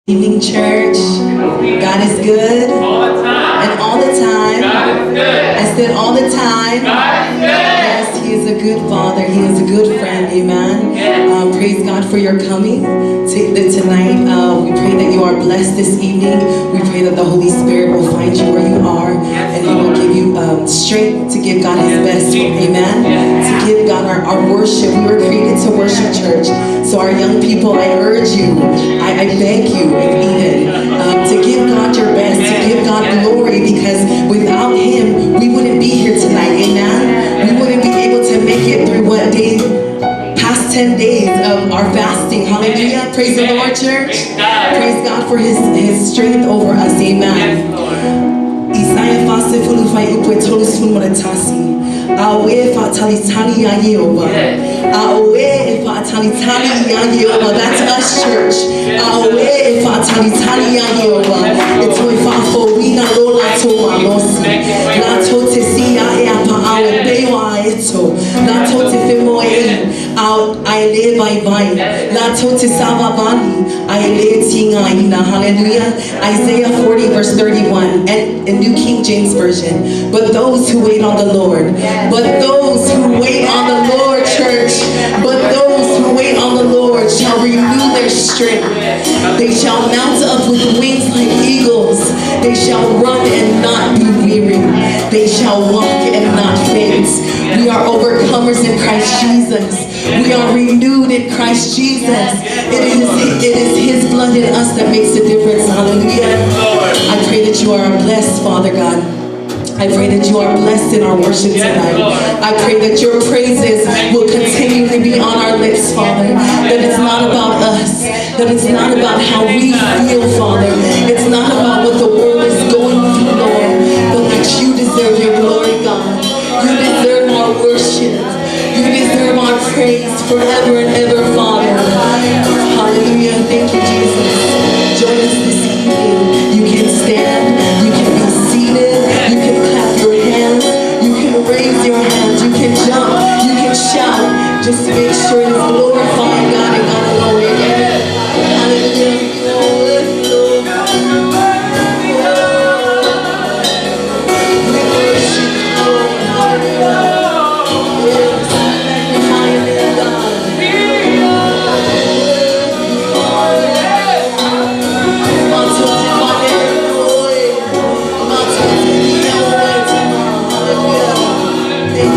Evening church. God is good. All the time. And all the time. God is good. I said all the time. God is good. Yes, He is a good Father. He is a good friend. Amen. Praise God for your coming tonight. We pray that you are blessed this evening. We pray that the Holy Spirit will find you where you are. And He will give you strength to give God His best. Amen. To give God our worship. We were created to worship, church. So our young people, I urge you, I beg you, even to give God your best, to give God glory, because without Him, we wouldn't be here tonight, amen? We wouldn't be able to make it through past 10 days of our fasting, hallelujah. Praise the Lord, church. Praise God for His strength over us, amen. Isaiah fasifulufai upwetolus fumatasi. Awe fatalitani ya Yehovah. Awe fatalitani ya Yehovah. That's us, church. Awe fatalitani ya Yehovah. It's when fafo we na lola to malosi. La tote si ya eapa awe bewa eto. La tote femo out I live by La tote savabani I live tinga ina. Hallelujah. Isaiah 40 verse 31 and in New King James Version. But those who wait on the Lord. But those who wait on the Lord, church. But those who wait on the Lord shall renew their strength. They shall mount up with wings like eagles. They shall run and not be weary. They shall walk and not faint. We are overcomers in Christ Jesus. We are renewed in Christ Jesus. It is His blood in us that makes a difference. Hallelujah. I pray that you are blessed, Father God. I pray that you are blessed in our worship tonight. I pray that your praises will continually be on our lips, Father. That it's not about us. That it's not about how we feel, Father. It's not about what the world is going through, Lord. But that you deserve your glory, God. You deserve our worship. You deserve our praise forever and ever, Father. Hallelujah. Thank you, Jesus. Join us this evening. You can stand. You can be seated. You can clap your hands. You can raise your hands. You can jump. You can shout. Just make sure it's glorifying God and God alone. Amen. Hallelujah. Thank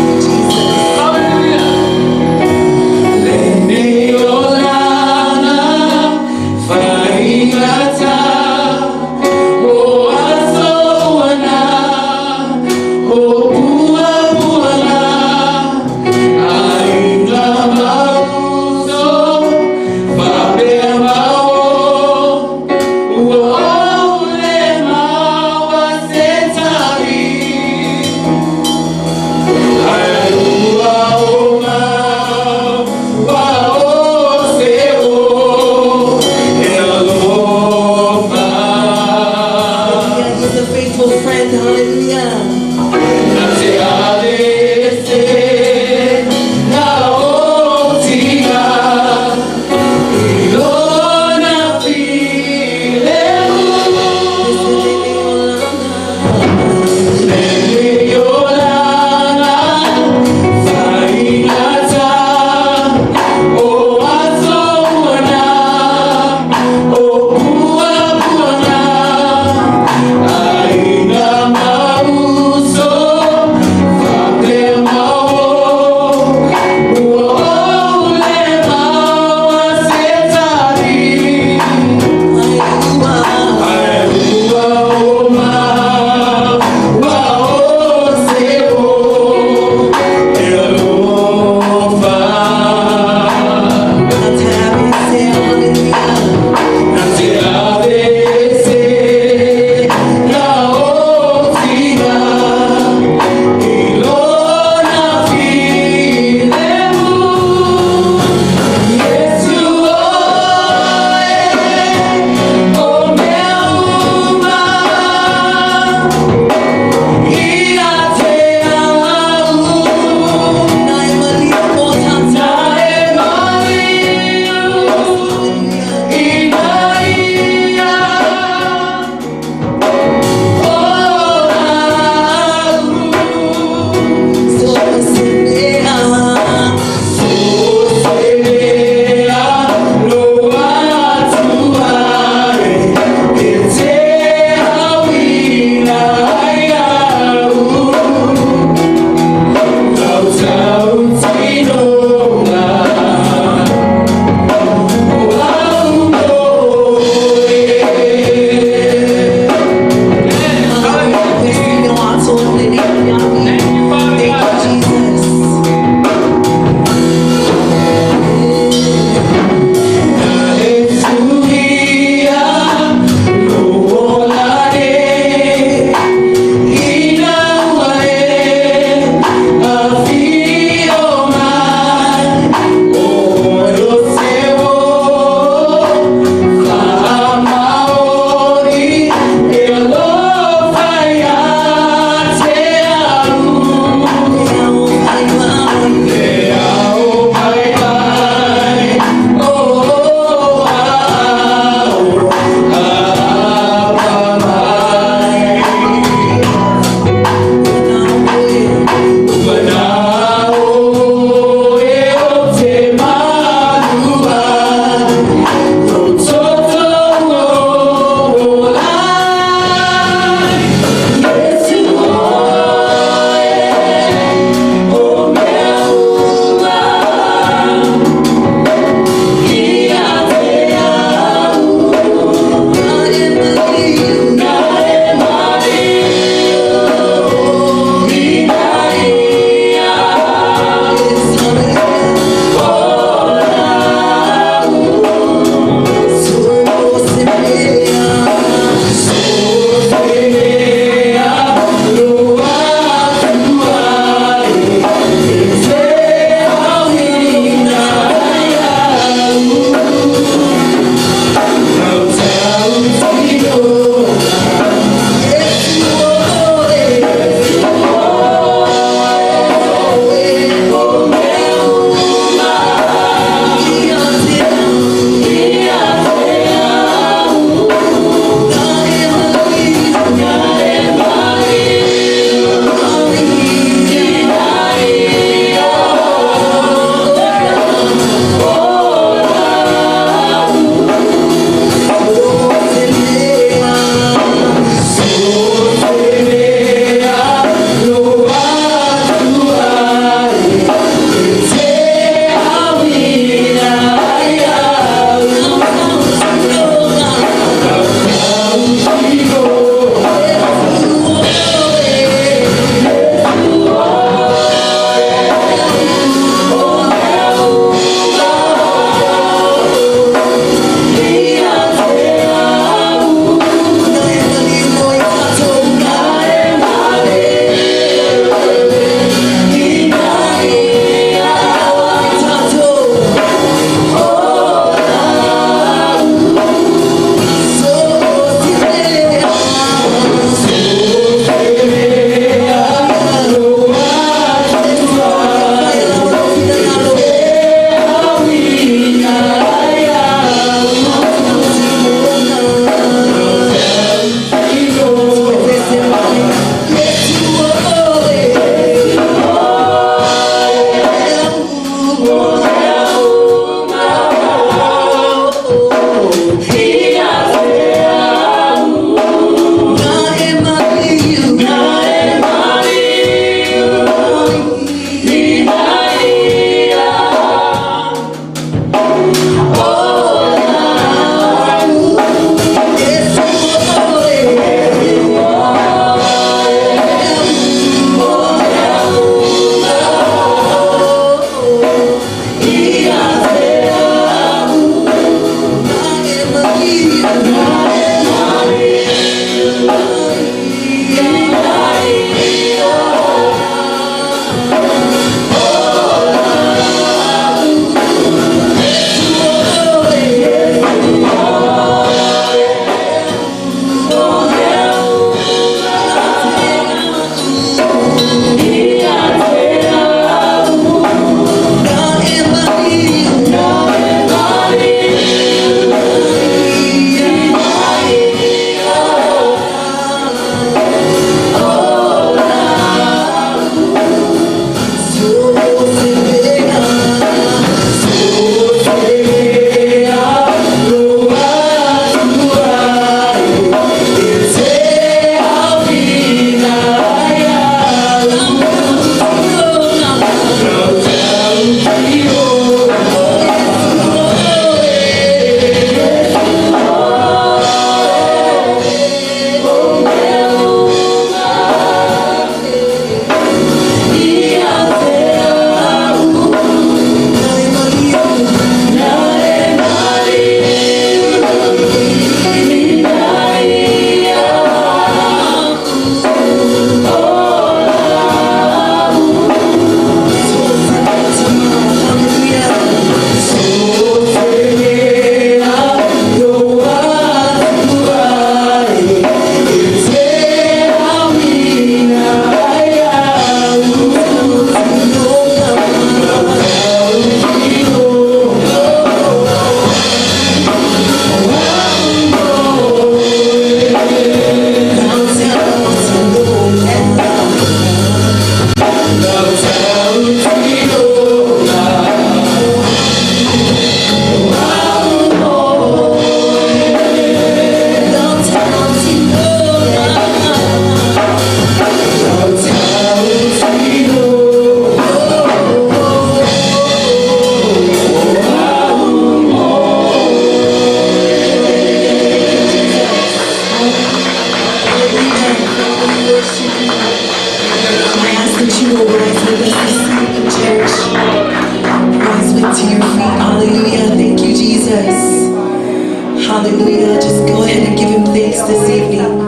Hallelujah. Just go ahead and give him thanks this evening.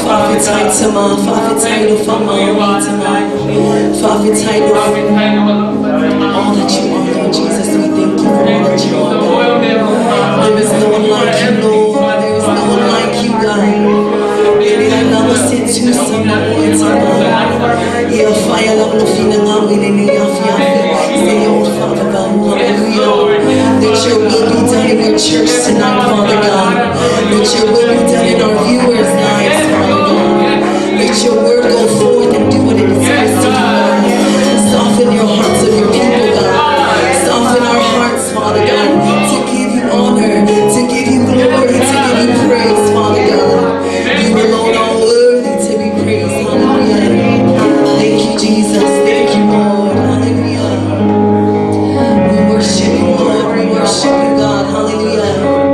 Father, tight to ma, Father, tight of ma, Father, tight of all that you are, Lord Jesus. We thank you for all that you are, God. There is no one like you, Lord. There is no one like you, God. Fire love no feeling out in any of say, oh Father God, hallelujah. That your will be done in your church tonight, Father God. That your will be done in our viewers' lives, Father God. Let your word go forth and do what it is supposed to do, God. Soften your hearts of your people, God. Soften our hearts, Father God, to give you honor, to give you glory, to give you praise, Father God. You alone are worthy to be praised, hallelujah. Thank you, Jesus. Thank you, Lord. Hallelujah. We worship you, Lord. We worship you, God. Hallelujah.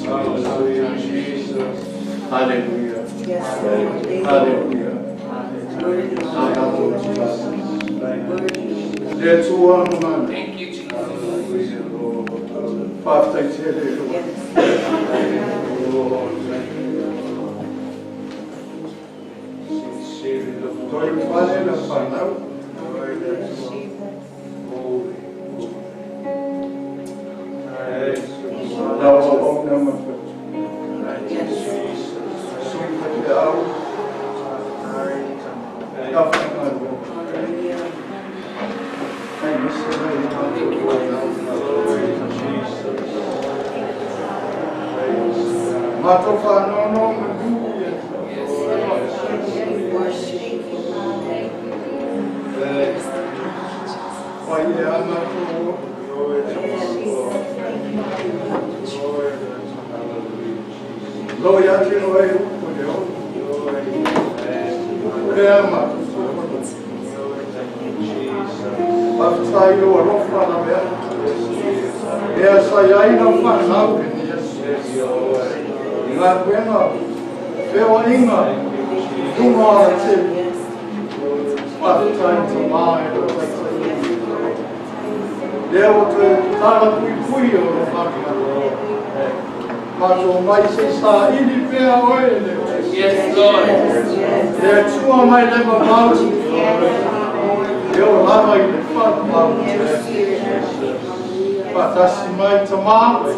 Hallelujah, Jesus. Hallelujah. Yes, Lord. Hallelujah. That's one man. Thank you, Jesus. Hallelujah, Lord. Pastor, I tell you, Lord. Lord, thank you, Lord. Toi fale la panau. Now, oh, no, my foot. Sweet the out. Nothing I will. Thank you, Matofa, no, no, why, yeah, I'm not Lord, I can wait for you. After you are off on a bed. Yes, I know fun now. Yes, you are going up. Feeling up. You are a tip. What time to mind? There was a talent we put you on the but on my sister, in the fair way. Yes, Lord. There are two on my level mountain. You're like the front mountain. But that's my tomato.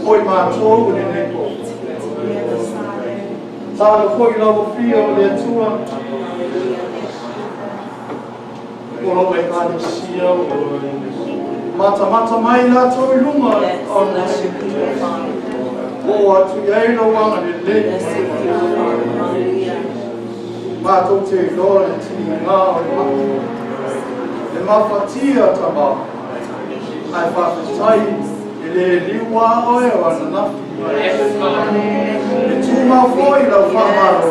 Oi, my toe in the neck. Tala foi logo fio le tua. Ora vai para sia. Mata mai na toi lunga. Boa tu ai no wanga le. Mato te lore ti nga. Le mafatia tama. Ai fa tai ele liwa oi wana na. Yes, Lord. Tuma foi la famaro.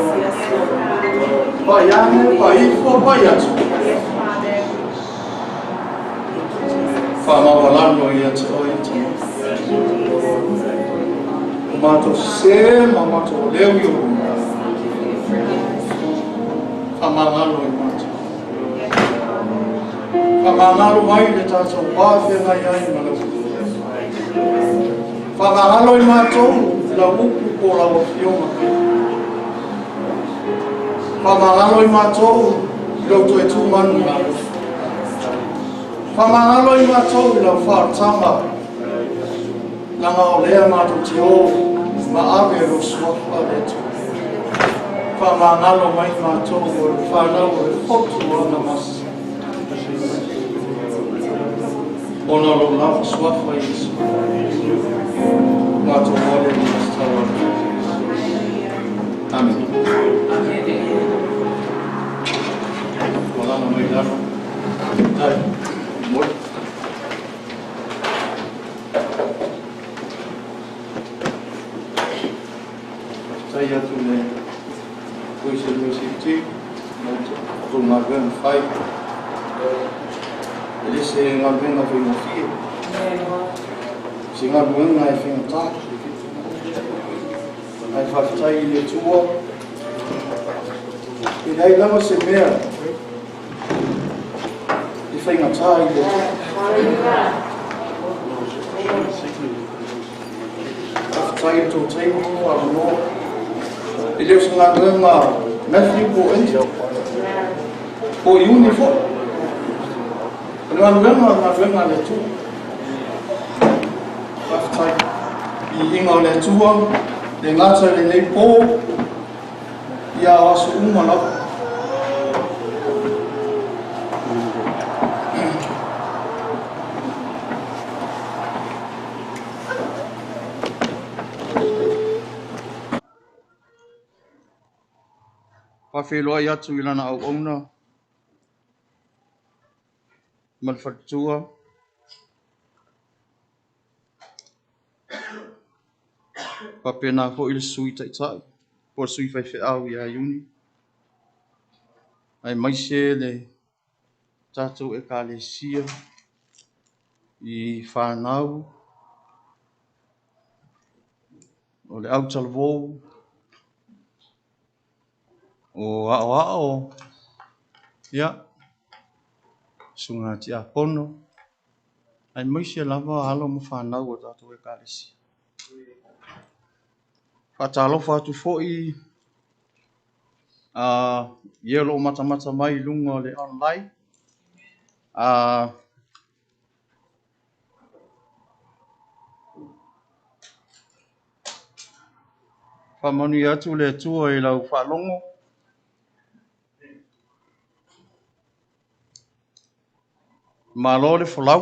Paiane, paifo, paiatu. Fama walando ia te oita. Mato se, mato leu yo. Fama ngalo i mato. Fama ngalo mai le tato wafe na iai malau. Fama ngalo i mato. La upu ko la wafioma. Pamangalo i matou, lau to e tūmanu ngalo. Pamangalo i matou, lau whaatanga. Langa o lea matou te o, ma ave ro suafa le tu. Pamangalo mai matou, o le whanau o le fotu ana masi. Ona lo lava suafa i isu. Matou mole ni stawa. Amen. Wala na may laro. Ay, mol. Saya tu le. Kuis university. Tumagan 5. Jadi saya ngambil ngapain ngapain. Singa buang ngai fing tak. Ai whaktai le tua. I nei lama se mea. I whainga tai le tua. Whaktai tō teimu whango. I leo se ngā ngā Matthew po enti. Po iuni fo. Ngā ngā le tua. Whaktai. I inga le tua. Le ngata le nei pō, ia asu umana. Whawheloa i atu i lana au auna, malwhatua. Papena ho il sui tai, por sui fai au ia iuni. Ai mai se le tatou e ka le sia i whanau. o le au talavou, o ao, ia, sunga ti a pono, ai moisi e lava alo mo whanau o tātou e kālesi. Whatalofa atu fo'i, ia lo mata mai lunga o le online, whamoni atu le tua i lau whalongo, malo le whalau,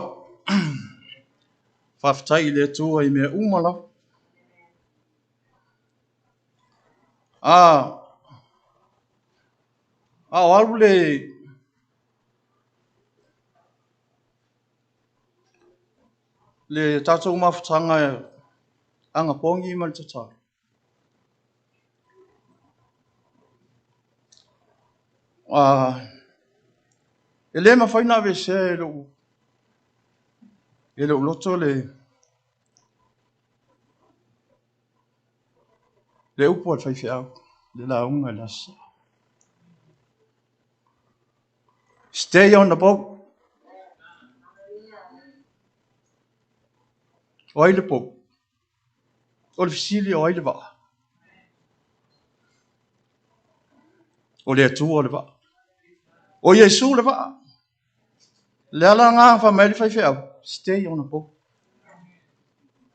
whaftai le tua i mea umala. Alu le tātou mawhatanga anga pongi man tata. E le mawhaina ve se e lo loto le upo al whaiwhi au, le la unga lasa. Stay on the boat. O aile po. O le fisili o aile wa. O le atu o le wa. O Yesu le wa. Le ala ngā wha mai le whaiwhi au. Stay on the boat.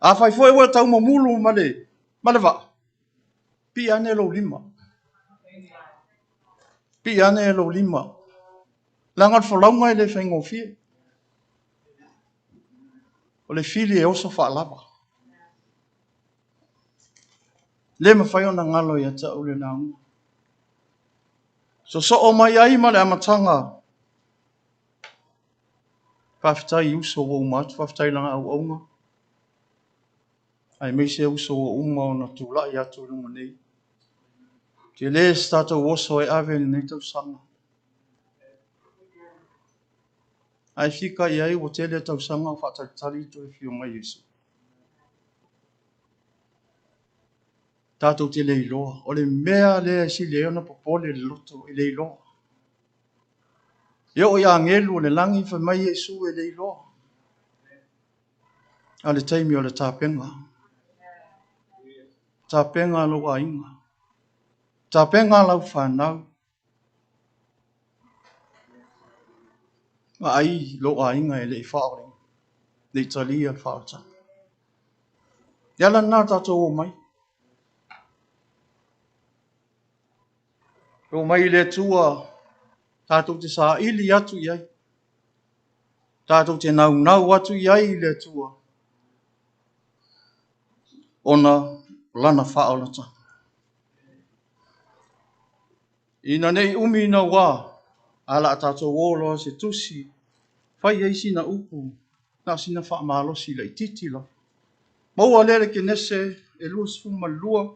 A whaifo e wa tau mo mulu ma le wa. Pi ane lo lima. Pi ane lo lima. Langat whalaunga i le whaingo fie. O le fili e oso wha lava. Le mawhai o na ngalo i ata ule na unga. So o mai ai ma le amatanga. Whaftai uso o umatu, whaftai langa au aunga. Ai mei se uso o uma o na tula i atu runga nei. Ke le stato oso e ave ni nei tau sanga. Ai fika i ai o tele tau sanga o whataritari to e fio mai Yesu. Tātou te leiloa. O le mea le si leona popole le loto i leiloa. Ia o ia ngelu o le langi wha mai Yesu e leiloa. A le taimi o le tāpenga. Tāpenga lo a inga. Tāpenga lau whanau. Ma ai lo a inga e le i whaore. Le italia al whaota. Ia la nā tātou o mai. O mai le tua tātou te sā ili atu iai. Tātou te nau atu iai le tua. Ona lana whaolata. Ina nei umi na wā. Ala tātou wōloa se tusi. Whai eisi na upu. Nā sina wha malosi le titi la. Maua lere ke nese e luas fuma lua.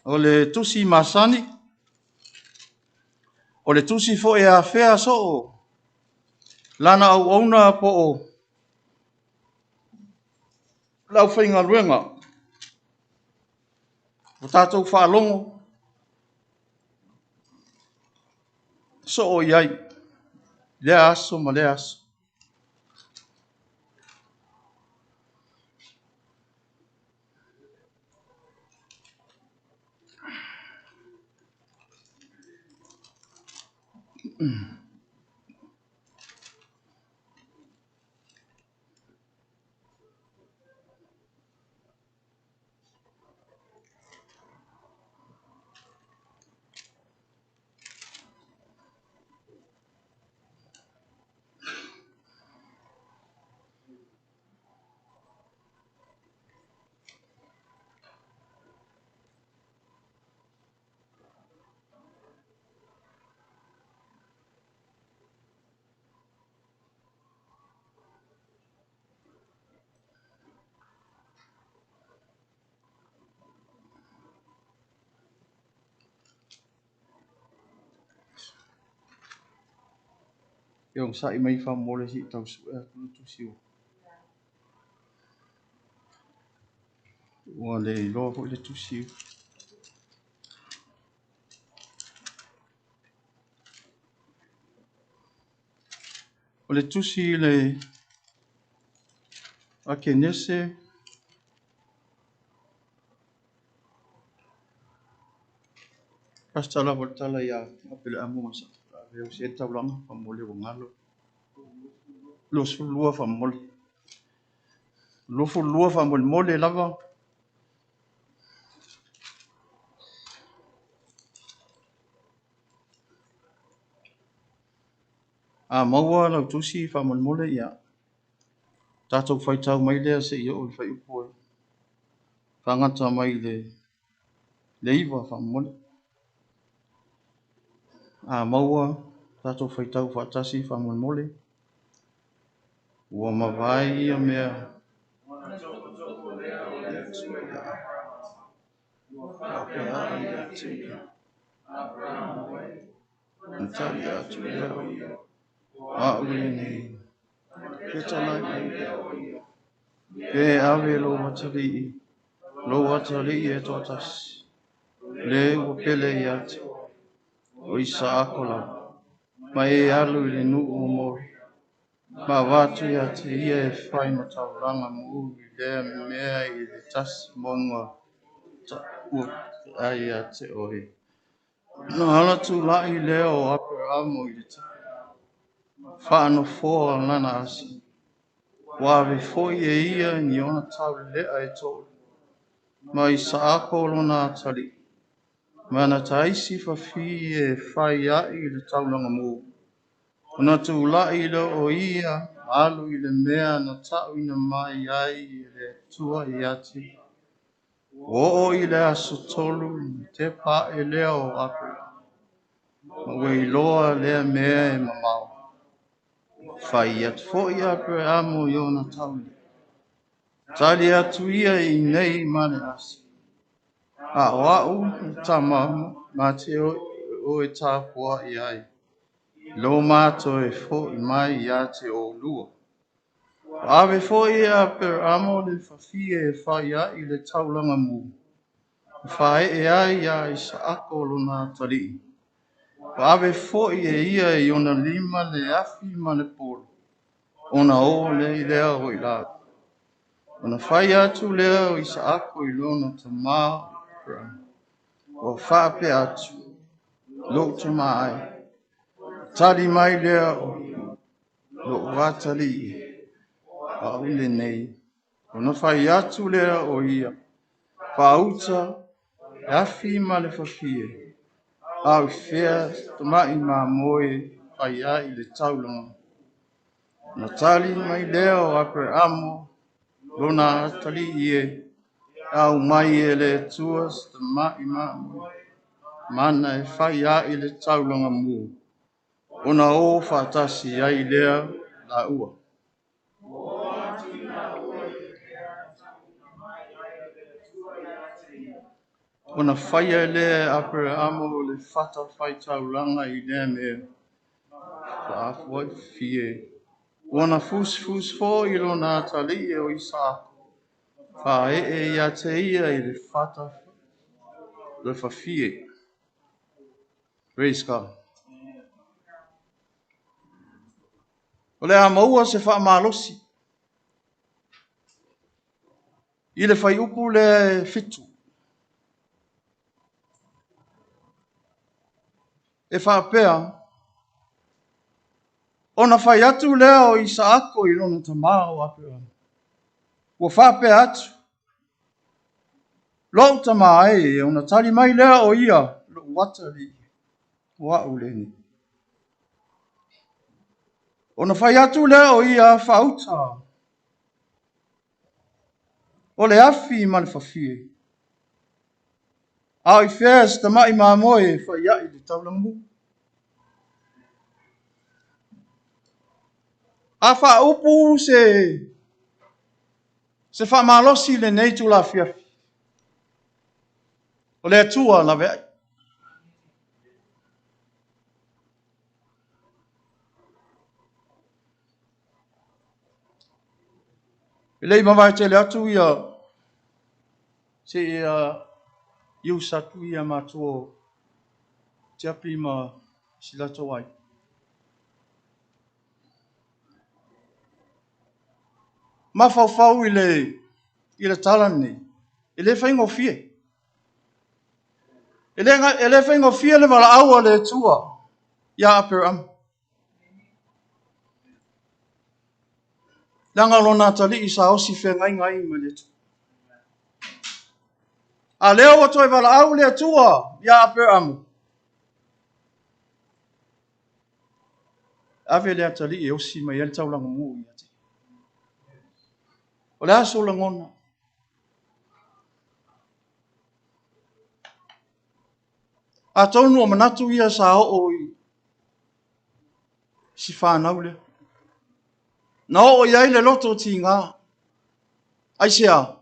O le tusi masani. O le tusi fo e a whea so o. Lana au auna po o. Lau whainga ruenga. O tātou whaalongo. So o iai. Le aso ma le aso. Yung sa imay fa mole si tau su e tusi o. ua le iloa hoʻi le tusi. O le tusi le akenese pastala voltala ia apele amu masa. Leo se taulanga famole o ngalo. Lo sulua famole. Lo fulua famole mole lava. A maua lau tusi famole mole ia. Tatou faitau mai lea se ia o le fai upo. Whangata mai le iwa famole. A maua tatou faitau whaatasi famole mole. Ua mawai ia mea. Ntali atu leo. A ule nei. Ketala i. Ke ave lo watari. Lo watari e totas. Le ua pele i atu. O isa akola. Ma e alu i le nuu o mori. Ma watu ia te ia e whai ma tauranga mu i lea mea i le tas monga ta ua ai a te oi. No hala tu lai leo ape amo i le ta. Whaano fōa ngana asi. Wawe foi e ia ni ona tau lea e tō. Ma i sa ako lona atari. Mana taisi whawhi e whai ai i le taulanga mu. Ona tu lai lo o ia alu i le mea na tau ina mai ai i le tua i ati. O i le aso tolu te pā e leo ape. Ma wei loa lea mea e mamau. Whai atu fo i ape amo i ona tau. Tali atu ia i nei mane asi. A wau tama ma te o e tāpua i ai. Lo mato e fo i mai i ate o lua. Ave fo i a per amo le whawhie e whai a i le taulanga mu. Whae e ai a i sa ako lona tari. Ave fo i e ia i ona lima le afi ma le polo. Ona o le i lea o i la. Ona whai atu lea o i sa ako i lona ta maa. O whape atu. Lo te mai. Tari mai lea o. Lo watali. A ule nei. Ona whai atu lea o ia. Whauta. Afi ma le whawhie. Au whea tamai ma moe. Whai a i le taulanga. Na tali mai lea o ape amo. Lona tali ie. Au mai e le tuas tamai ma moe. Mana e whai a i le taulanga mu. Ona o whaatasi ai lea la ua. Ona whai a lea apere amo le whata whai taulanga i lea mea. Whaafua fie. Ona fus fo i lona tali e o isa. Wha e ia te ia i le whata le whawhie. Praise God. O le a maua se wha malosi. I le whai upu le fitu. E wha pea. Ona whai atu lea o isa ako i lona tamao apea. Ua wha pea atu. Lo tama e ona tali mai lea o ia. Lo watari. Wa uleni. Ona whai atu lea o ia whauta. O le afi ma le whawhie. Au i wheas ta mai ma moe whai ai le taulangu. A wha upu se wha malosi le nei tu la fiafi. O le atua la vea. I lei mawai te le atu ia. Se iu satu ia mātua tiapi ma sila tawai. Ma fau i le talani. I le whaingo fie. I le whaingo fie le wala aua le tua. Ia aper am. Langa lona tali i sa osi whengai ngai ma le tua. A leo wa toi wala au le tua. Ia aper am. Ave le atali i osi ma iel tau langa mu i ati. O le aso la ngona. A tonu o manatu ia sa o i si whanau le. Na o iai le loto ti ngā. Aisea,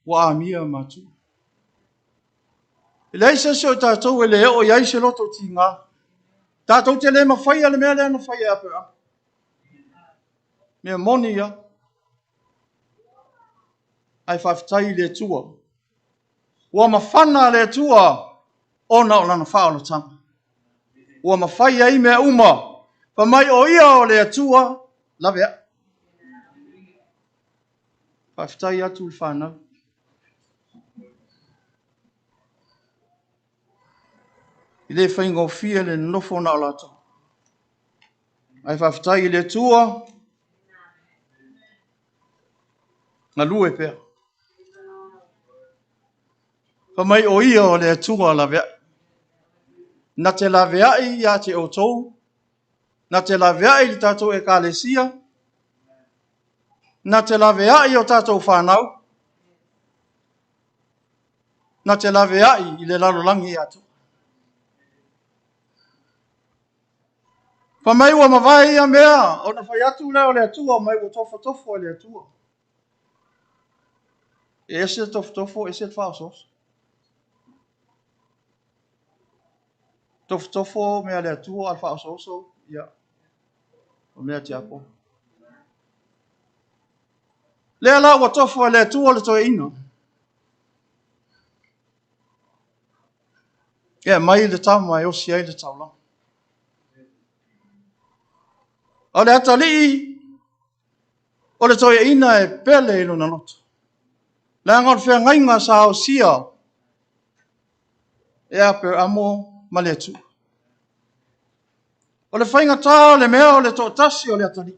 wa a mia matu. I le isa seo tātou e le o iai se loto ti ngā. Tātou te le mawhai ale mea le ana whai ape a. Mea moni ia. Ai whawhitai le tua. Ua mawhana le tua. Ona o lana whaola tanga. Ua mawhai ai mea uma. Pa mai o ia o le tua. Lavea. Whawhitai atu i whanau. I le whaingo fia le nofo na o lato. Ai whawhitai le tua. Nga lue pea. Pa mai o ia o le tua lavea. Na te lavea i a te o tou. Na te lavea i tātou e kālesia. Na te lavea i o tātou whanau. Na te lavea i le lalolangi atu. Pa mai ua mawai ia mea. O na whai atu leo le atua. Mai ua tofo le atua. E ese tofo, ese whaosos. Tofo mea le atua al whaososo. Ia. O mea te apo. Lea la ua tofo le atua le toe ino. Ia mai le tama e osi ai le taulang. O le atali o le toe ina e pele ilo na loto. Le angar whea ngainga sa o sia e ape amo ma le atu. O le whainga tā le mea o le tō tasi o le atali.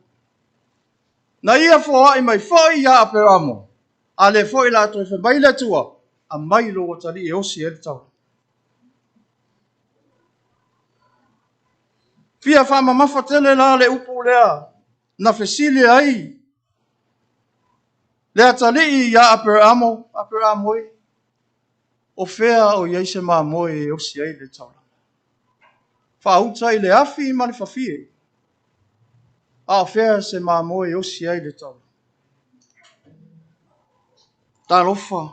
Na ia fōa i mai fōi ia ape amo. A le fōi la toi whamai le tua. A mai lo o tali e osi e le tau. Fia whama mawhatele la le upu lea. Na whesile ai. Le atali ia ape amo e. O whea o iaise maa moe e osi ai le tau. Whauta i le afi i mani whawhie. A o whea se maa moe e osi ai le tau. Tā lofa.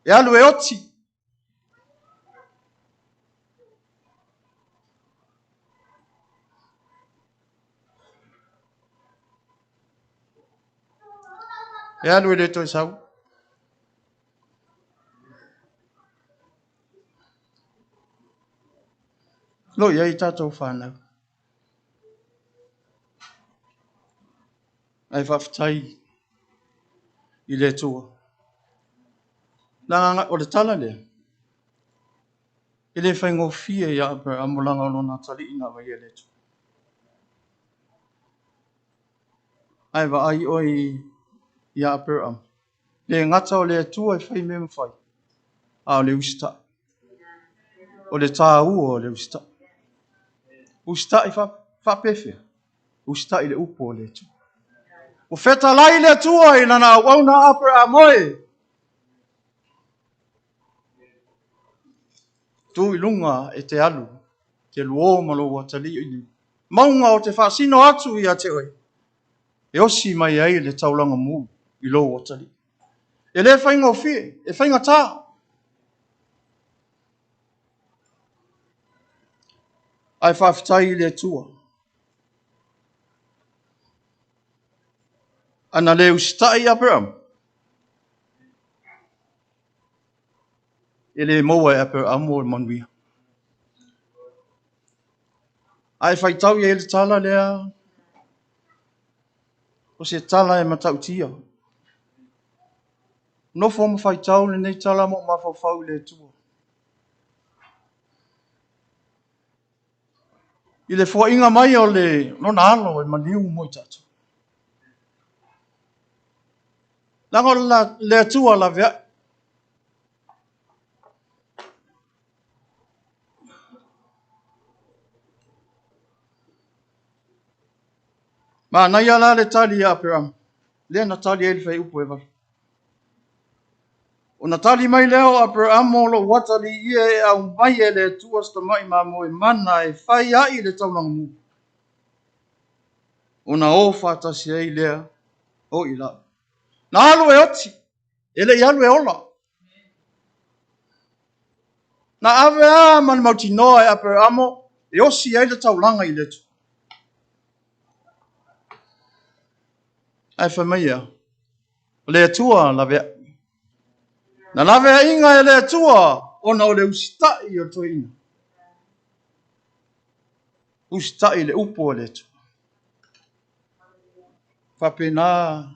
E alu e oti. E alu e le toi sau. Lo iai tātou whanau. Ai whawhitai i le tua. Nanga o le tala lea. I le whaingo fia i ape amulanga o lona tali ina mai e le tua. Ai wa ai oi i ape am. Le ngata o le tua i whai me mwhai. A o le usita. O le tā ua o le usita. Usita i whapefe. Usita i le upo o le tua. O wheta lai le tua i nana wauna ape a moe. Tu i lunga e te alu. Te luo malo wa tali i. Maunga o te whaasino atu i a te oi. E osi mai ai le taulanga mu i lo o tali. E le whainga o fie. E whainga tā. Ai whawhitai le tua. Ana le ustai aperam. Ele moa e pe amo manui. Ai fai tau e ele tala lea. O se tala e matau tia. No fo fai tau le nei tala mo mafau le tua. I le fo inga mai o le no nalo e maniu mo tatu. Lango la le tua la vea. Ma na ia la le tali a peram. Le na tali ele fai upo e vai. O na tali mai leo a peram mo lo watali ia e au mai e le tua sta mai ma mo e mana e fai ai le tau lang mu. O na ofa ta si ei lea o ila. Na alu e oti. Ele i alu e ola. Na ave a man mauti noa e a peramo e osi ai le tau langa i le tu. Ai fa mai ia. Le tua la vea. Na la vea inga e le tua o na o le usita i o to ina. Usita i le upo o le tu. Fa pena.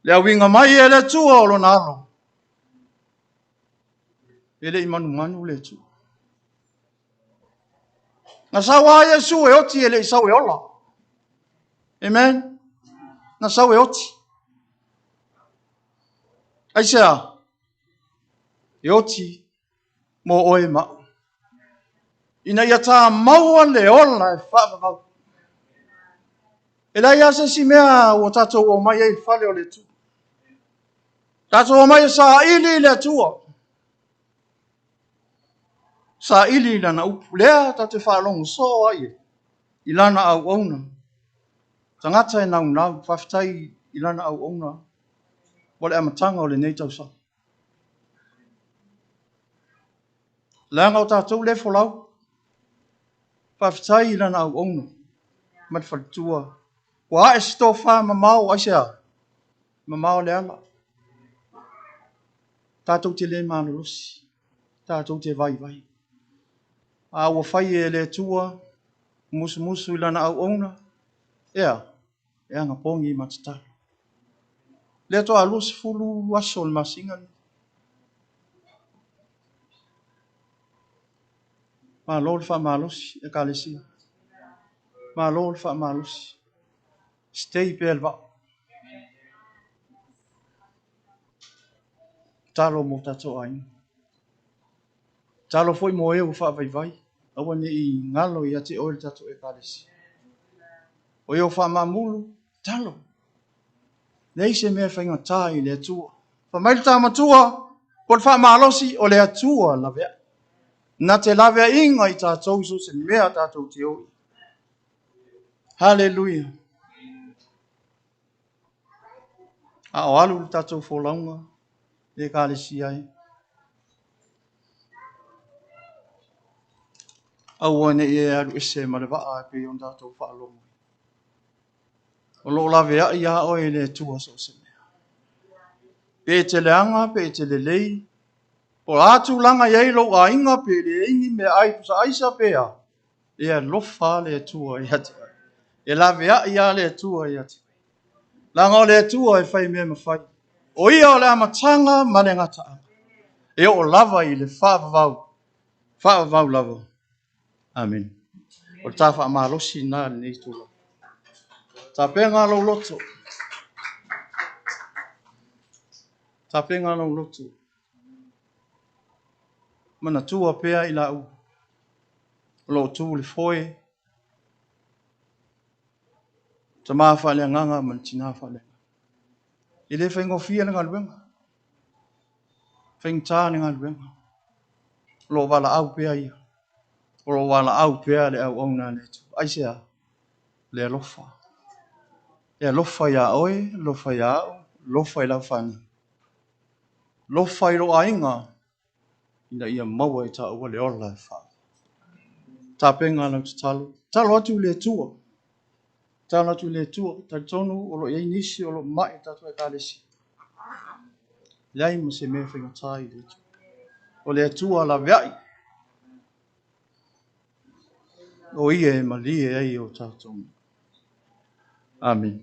Le awinga mai e le tua o lo nalo. Ele i manu le tu. Na sawa Yesu e oti ele i sau e ola. Amen. Na sau e oti. Ai sea. E oti mo oe ma. Ina ia tā maua le ola e whaavavau. E lai ase si mea o tatou o mai e whale o le tu. Tatou o mai sa ili le tua. Sa ili lana upu lea tatou whalongu so ai. Ilana au auna. Tangata e nau whaftai ilana au auna. Wale amatanga o le nei tau sa. Langa o tatou le folau. Whaftai ilana au auna. Mat whalitua. Wa e sto wha mamau aisea. Mamau le ala. Tatou te le manurusi. Tatou te vai. A ua whai e le tua. Musu ilana au auna. Ea. Ea nga pongi matata. Le toa alus fulu aso le masinga. Ma lol fa malusi e kalesia. Ma lol fa malusi. Stay pelva. Talo mo tato ai. Talo foi mo e u fa vai. Awa ni i ngalo i ati oil tato e kalesi. O yo fa mamulu. Talo. Nei se mea whainga tai le tua. Fa mai ta matua. Por fa malosi o le atua la vea. Na te lave inga i tatou so se mea tatou te oi. Hallelujah. A o alu tatou folaunga. E kalesi ai. Aua ne e alu ese ma le waa pe on tatou whaalonga. O lo lave a ia o e le tua so se mea. Pe te leanga, pe te le lei. O atu langa iei lo a inga pe le ingi me ai pusa aisa pe a. E a lofa le tua i ati. E lave a ia le tua i ati. Langa o le tua e whai mea ma whai. O ia o le amatanga ma le ngata anga. E o lava i le whaavavau. Whaavavau lava. Amen. O ta wha amalosi nā nei tula. Ta penga lo loto. Ta penga lo loto. Mana tua pea i lau. Lo tu le foe. Ta maa whale nganga man tina whale. I le whaingo fia na ngaluenga. Whaing tā na ngaluenga. Lo wala au pea ia. Lo wala au pea le au na le tu. Aisea. Le lofa. Le lofa ia oe. Lofa ia au. Lofa i lau whani. Lofa i lo ainga. Ina ia maua i ta ua le ola e wha. Ta penga lau te talo. Talo atu le tua. Talo atu le tua. Ta tonu o lo iei nisi o lo mai tatu e kalesi. Lai ma se mea whainga tai le tua. O le atua la veai. O ia e malie ai o tātou. Amen.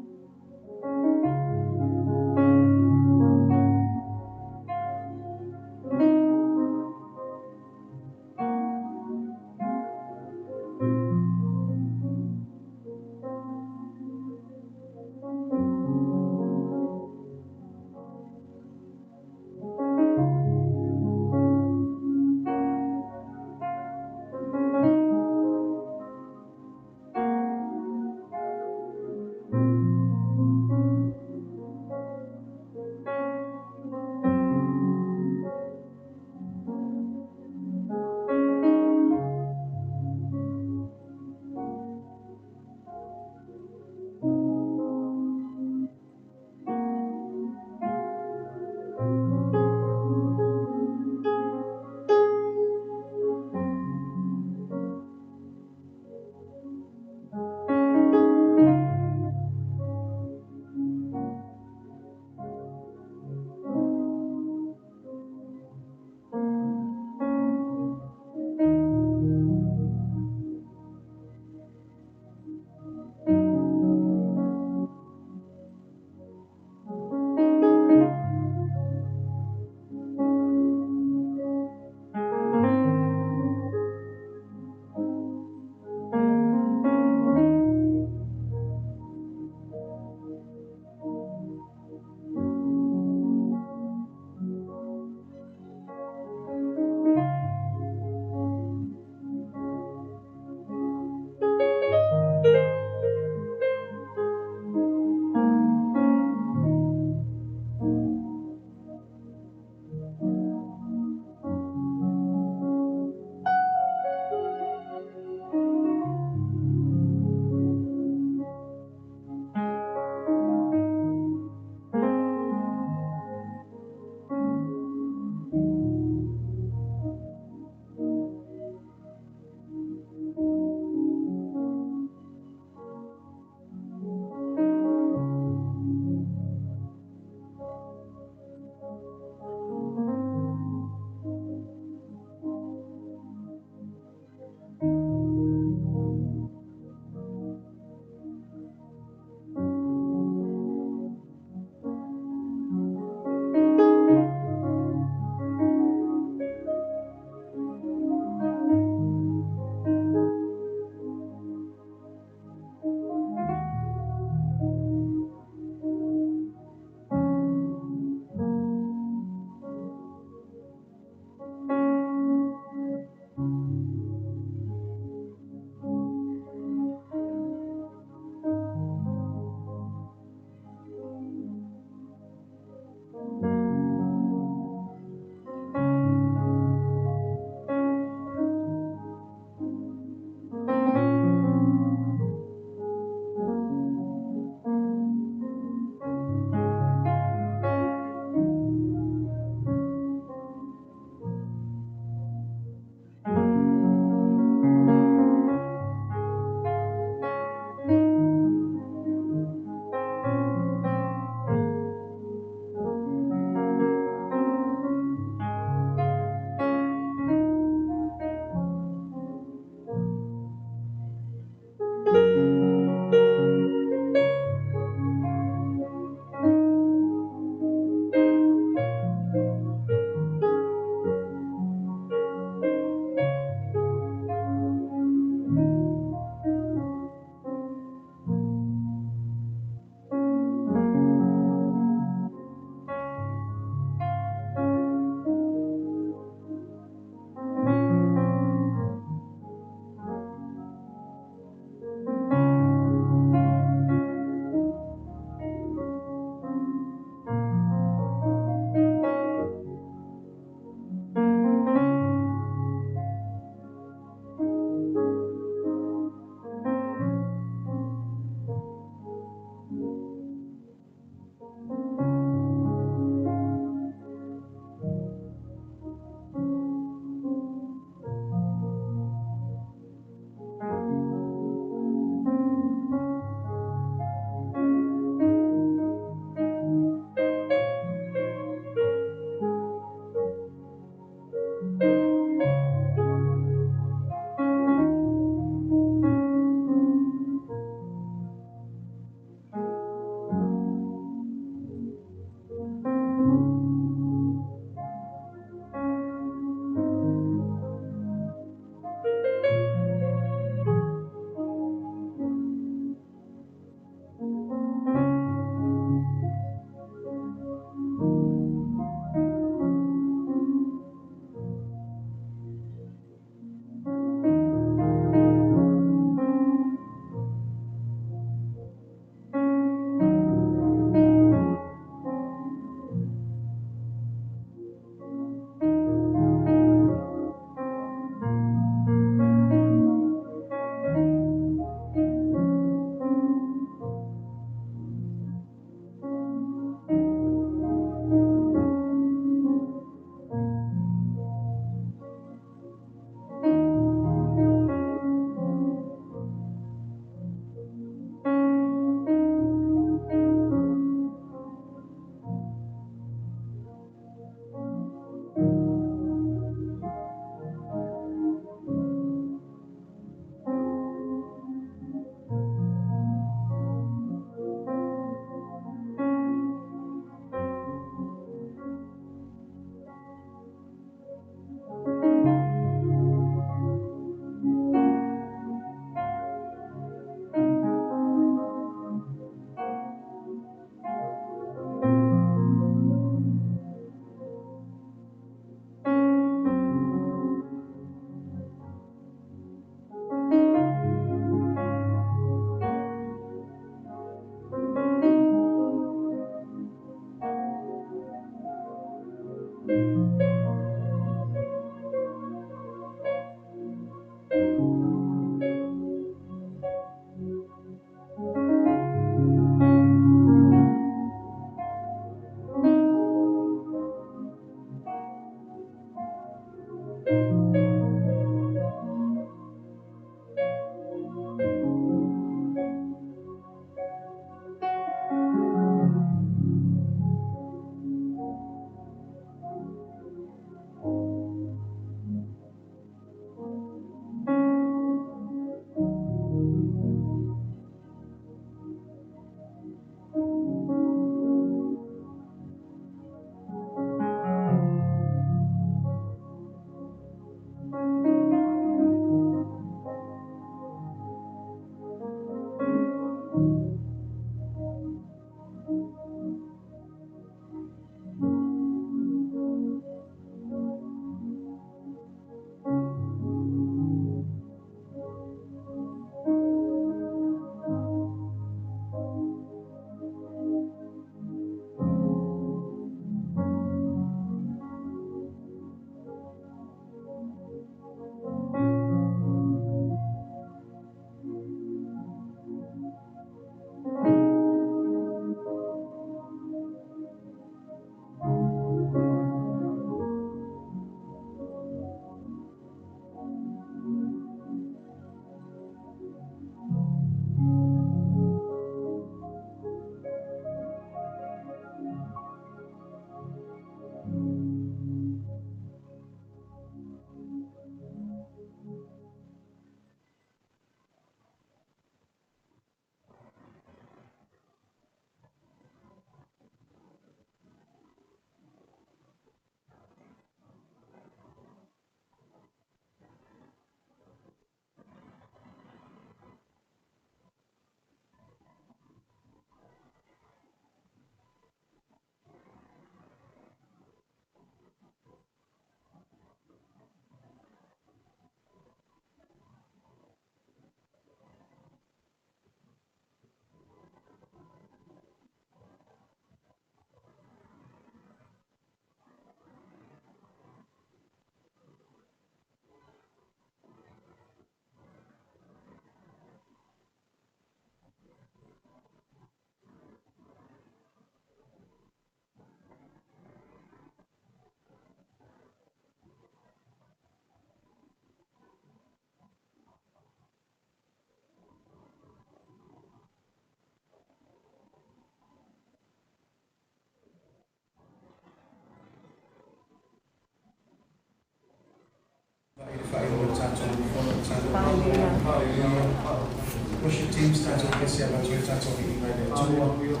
Hallelujah,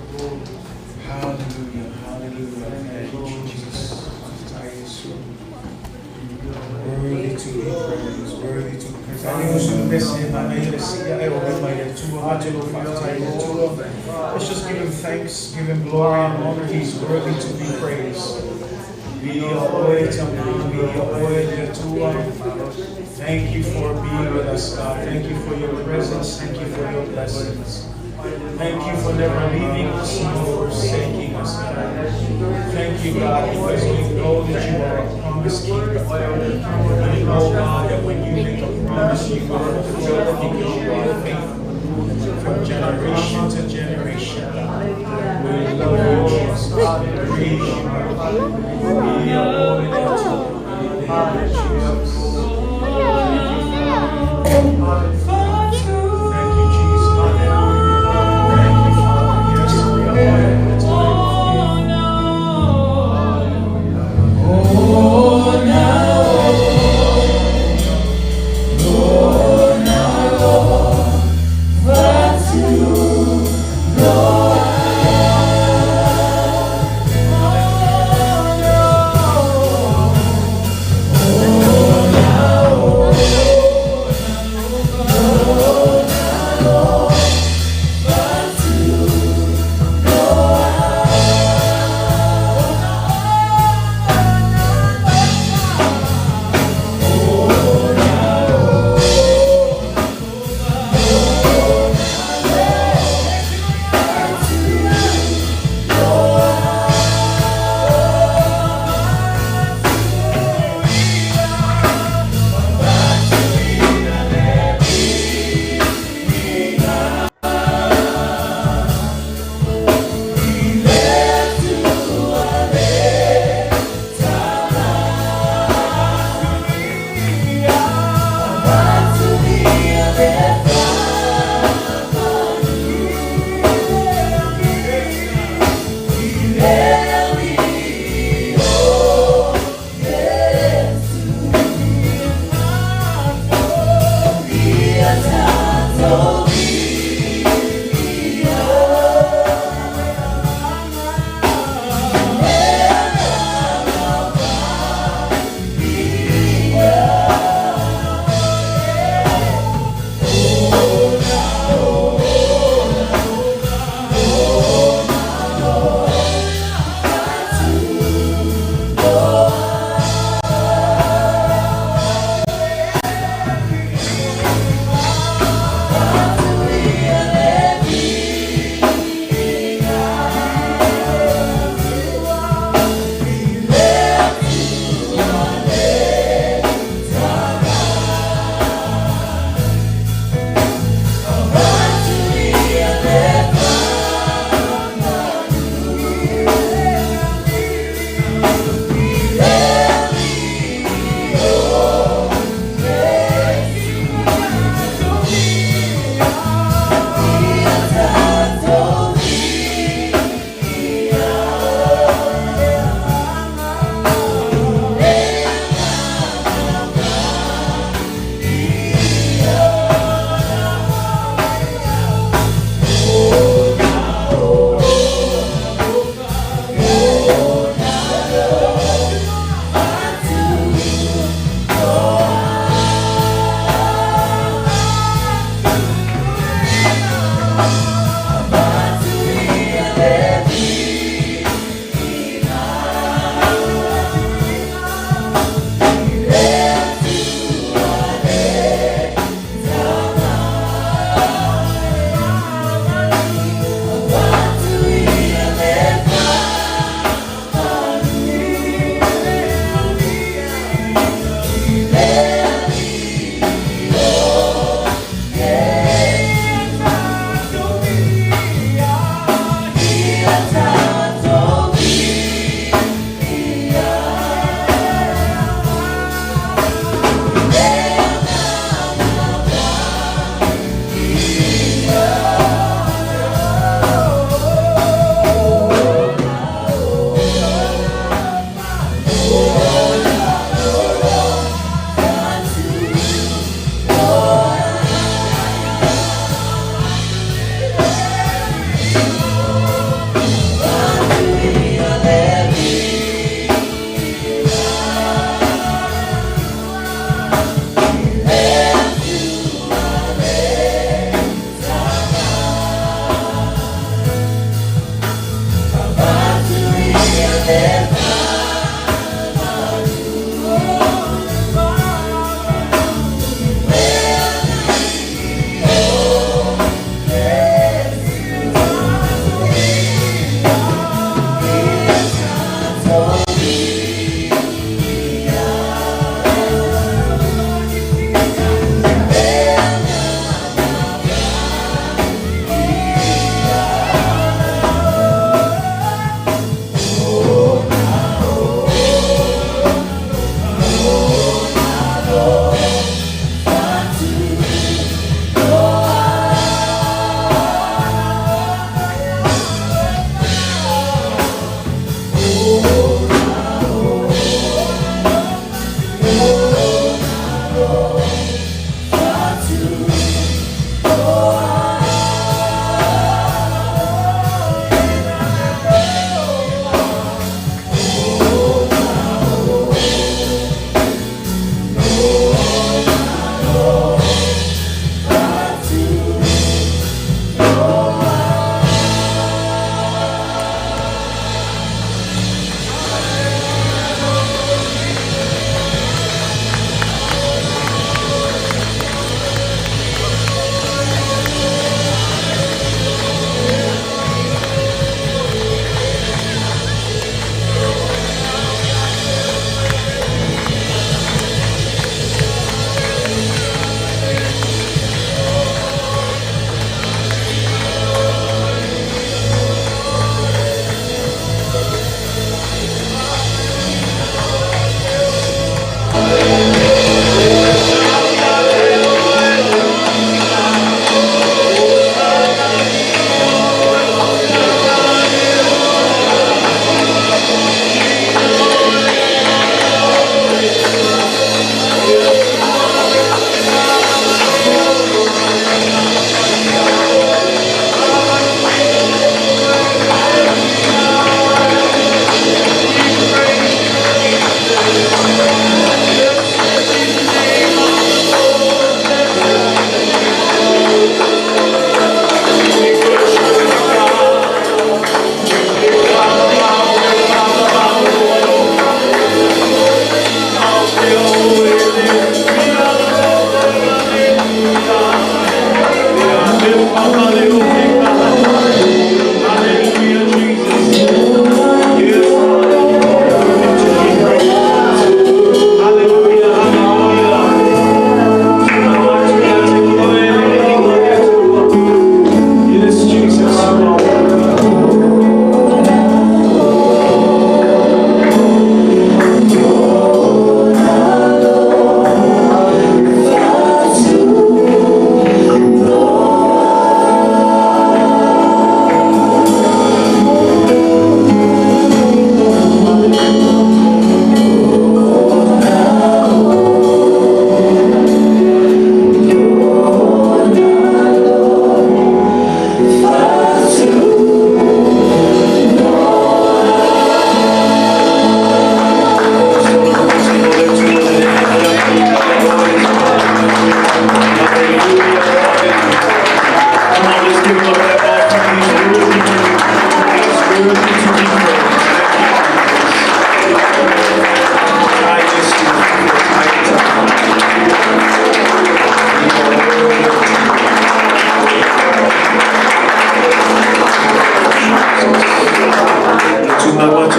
hallelujah. Thank you, Jesus. Worthy to be praised, worthy to be praised. Let's just give him thanks, give him glory and honor. He's worthy to be praised. Thank you for being with us, God. Thank you for your presence. Thank you for your blessings. Thank you for never leaving us nor forsaking us, God. Thank you, God, because we know that you are a promise keeper. We know, God, that when you make a promise, you will fulfill it because you are faithful. From generation to generation, we love you, Jesus. We praise you. We are holy to Jesus. Oh,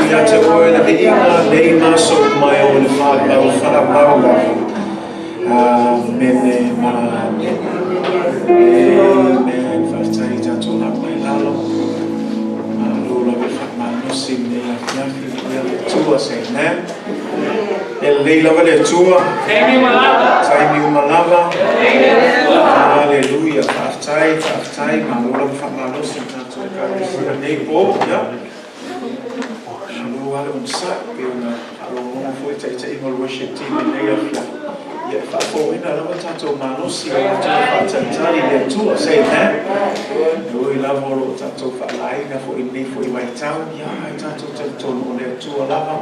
Hallelujah te oe le inga nei maso mai o le whakau whakau Amen. Amen. Whakatari tātou la mai lalo. Lola me whakmanosi me la fiafi le tua se amen. E lei lava le tua. Taimi umalava. Hallelujah. Whakatari. Lola me whakmanosi tātou le karisi a nei po. Lola le unsa. Lola foi te ingo worship team in nei afia. Yeah, for we know what tato manosi o tari le tua say amen. We love all tato fa lai na for in for I town ya tato tato no le tua lava.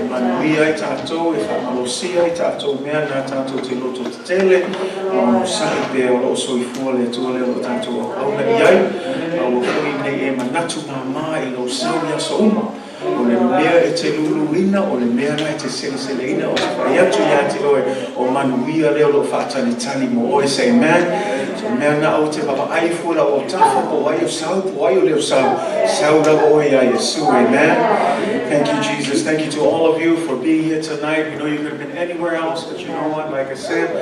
Manuia tato e fa malosia tato mea na tato te loto tele. O sai pe o so I fu le tua le tato o na iai. O foi nei e manatu mama I lo sauia so uma. O le mea e te luluina, o le mea rai te seleseleina, o te whaiatu ia te oe, o manuia leo lo whaatani tali mo oe say amen. So mea na au te papa aifura o tafa po waio sau, po waio leo sau, sau rau oe a Yesu, amen. Thank you, Jesus. Thank you to all of you for being here tonight. We know you could have been anywhere else, but you know what, like I said,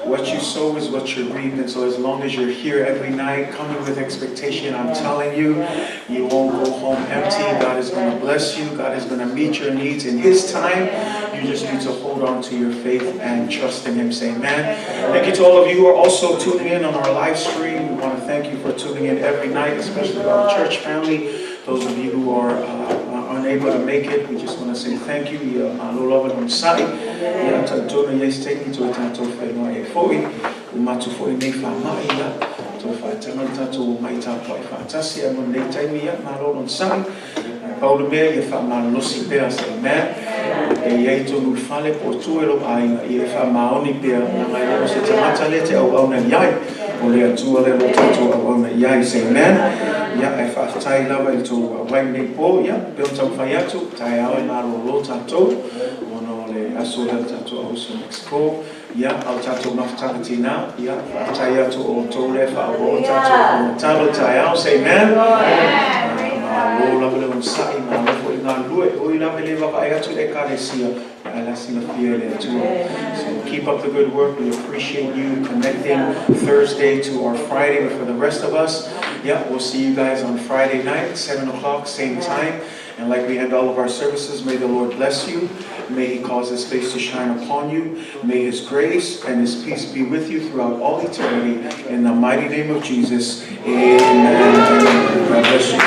what you sow is what you reap. And so as long as you're here every night, coming with expectation, I'm telling you, you won't go home empty. God is going to bless you. God is going to meet your needs in His time. You just need to hold on to your faith and trust in Him. Say amen. Thank you to all of you who are also tuning in on our live stream. We want to thank you for tuning in every night, especially our church family. Those of you who are unable to make it, we just want to say thank you. Lord on side. Don't take me to a tato for Umatu for me for my to fight to my tapo. Fantasy, I'm on the time yet, my Lord on side. Paulo me if I'm not losing bears, amen. E to fale por tuelo ai if I'm only bear, my Lord said to matalete o na yai. Ole tu ole lo tato o na yai, say amen. Yeah, if I tie love to white nepo, yeah, built up fayatu, tie out na lo tato, ono le asola tato also Mexico. Yeah, I'll tato maftati now. Yeah, tie to o tole fa o tato talo tie out, say amen. Lola le un sai ma lo foi na lue o ila vele va ai atu e carecia ala sina fiele tu. So keep up the good work. We appreciate you connecting Thursday to our Friday. But for the rest of us, yeah, we'll see you guys on Friday night, 7 o'clock, same time. And like we had all of our services, may the Lord bless you. May He cause His face to shine upon you. May His grace and His peace be with you throughout all eternity. In the mighty name of Jesus, amen. God bless you.